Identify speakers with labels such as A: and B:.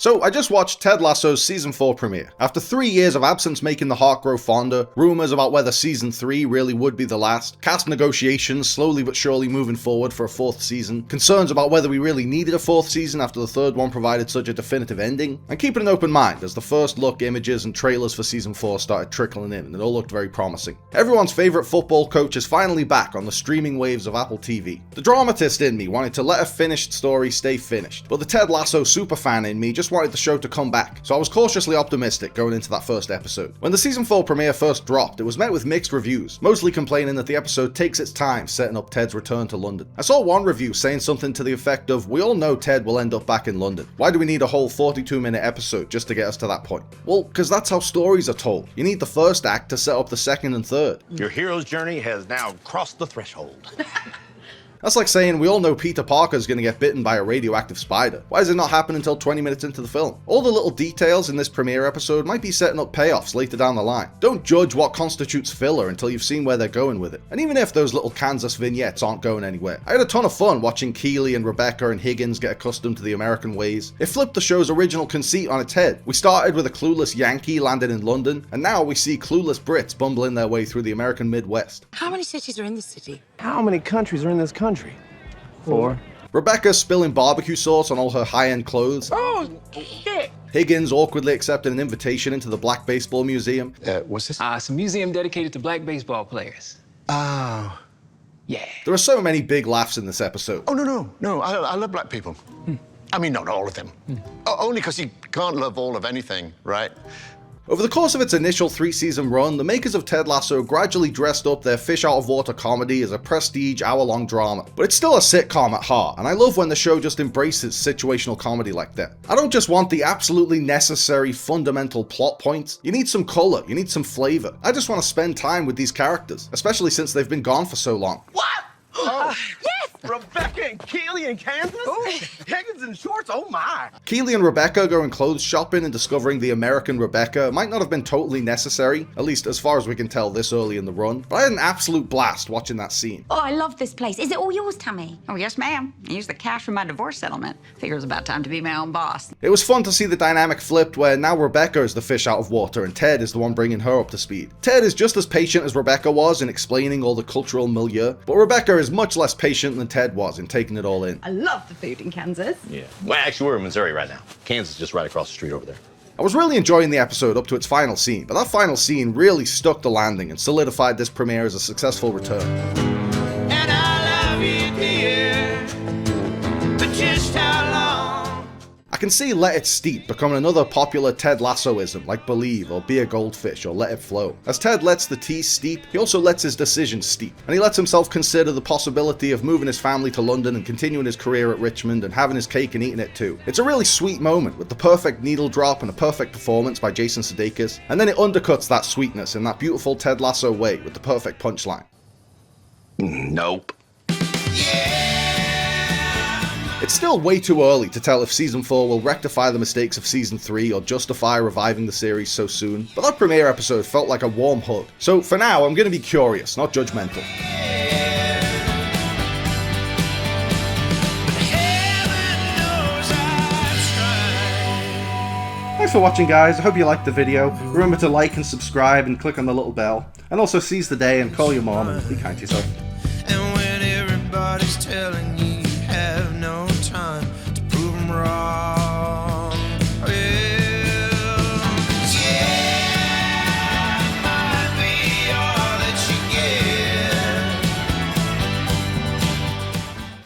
A: So I just watched Ted Lasso's season 4 premiere. After 3 years of absence making the heart grow fonder, rumours about whether season 3 really would be the last, cast negotiations slowly but surely moving forward for a 4th season, concerns about whether we really needed a 4th season after the 3rd one provided such a definitive ending, and keeping an open mind as the first look images and trailers for season 4 started trickling in and it all looked very promising. Everyone's favourite football coach is finally back on the streaming waves of Apple TV. The dramatist in me wanted to let a finished story stay finished, but the Ted Lasso superfan in me just wanted the show to come back, so I was cautiously optimistic going into that first episode. When the season 4 premiere first dropped, it was met with mixed reviews, mostly complaining that the episode takes its time setting up Ted's return to London. I saw one review saying something to the effect of, "We all know Ted will end up back in London. Why do we need a whole 42-minute episode just to get us to that point?" Well, because that's how stories are told. You need the first act to set up the second and third.
B: Your hero's journey has now crossed the threshold.
A: That's like saying we all know Peter Parker's gonna get bitten by a radioactive spider. Why does it not happen until 20 minutes into the film? All the little details in this premiere episode might be setting up payoffs later down the line. Don't judge what constitutes filler until you've seen where they're going with it. And even if those little Kansas vignettes aren't going anywhere, I had a ton of fun watching Keely and Rebecca and Higgins get accustomed to the American ways. It flipped the show's original conceit on its head. We started with a clueless Yankee landed in London, and now we see clueless Brits bumbling their way through the American Midwest.
C: How many cities are in this city?
D: How many countries are in this country? 4.
A: Rebecca spilling barbecue sauce on all her high-end clothes.
C: Oh, shit!
A: Higgins awkwardly accepting an invitation into the Black Baseball Museum.
D: What's this?
E: It's a museum dedicated to black baseball players.
D: Oh.
E: Yeah.
A: There are so many big laughs in this episode.
B: Oh, no. I love black people. I mean, not all of them. Only because you can't love all of anything, right?
A: Over the course of its initial 3-season run, the makers of Ted Lasso gradually dressed up their fish-out-of-water comedy as a prestige hour-long drama. But it's still a sitcom at heart, and I love when the show just embraces situational comedy like that. I don't just want the absolutely necessary fundamental plot points. You need some colour, you need some flavour. I just want to spend time with these characters, especially since they've been gone for so long.
B: What? Oh.
C: Yes!
D: Rebecca and Keely in Kansas? Higgins in shorts? Oh my!
A: Keely and Rebecca going clothes shopping and discovering the American Rebecca might not have been totally necessary, at least as far as we can tell this early in the run, but I had an absolute blast watching that scene.
F: Oh, I love this place. Is it all yours, Tammy?
G: Oh, yes, ma'am. I used the cash from my divorce settlement. Figure it was about time to be my own boss.
A: It was fun to see the dynamic flipped where now Rebecca is the fish out of water and Ted is the one bringing her up to speed. Ted is just as patient as Rebecca was in explaining all the cultural milieu, but Rebecca is much less patient than Ted was in taking it all in.
G: I love the food in Kansas.
B: Yeah. Well, actually, we're in Missouri right now. Kansas is just right across the street over there.
A: I was really enjoying the episode up to its final scene, but that final scene really stuck the landing and solidified this premiere as a successful return.
H: And I love you, dear, but just how long?
A: I can see Let It Steep becoming another popular Ted Lassoism like Believe or Be a Goldfish or Let It Flow. As Ted lets the tea steep, he also lets his decisions steep, and he lets himself consider the possibility of moving his family to London and continuing his career at Richmond and having his cake and eating it too. It's a really sweet moment with the perfect needle drop and a perfect performance by Jason Sudeikis, and then it undercuts that sweetness in that beautiful Ted Lasso way with the perfect punchline.
B: Nope.
A: It's still way too early to tell if Season 4 will rectify the mistakes of Season 3 or justify reviving the series so soon, but that premiere episode felt like a warm hug. So for now, I'm going to be curious, not judgmental. Thanks for watching, guys. I hope you liked the video. Remember to like and subscribe and click on the little bell. And also seize the day and call your mom and be kind to yourself.
H: And when everybody's telling you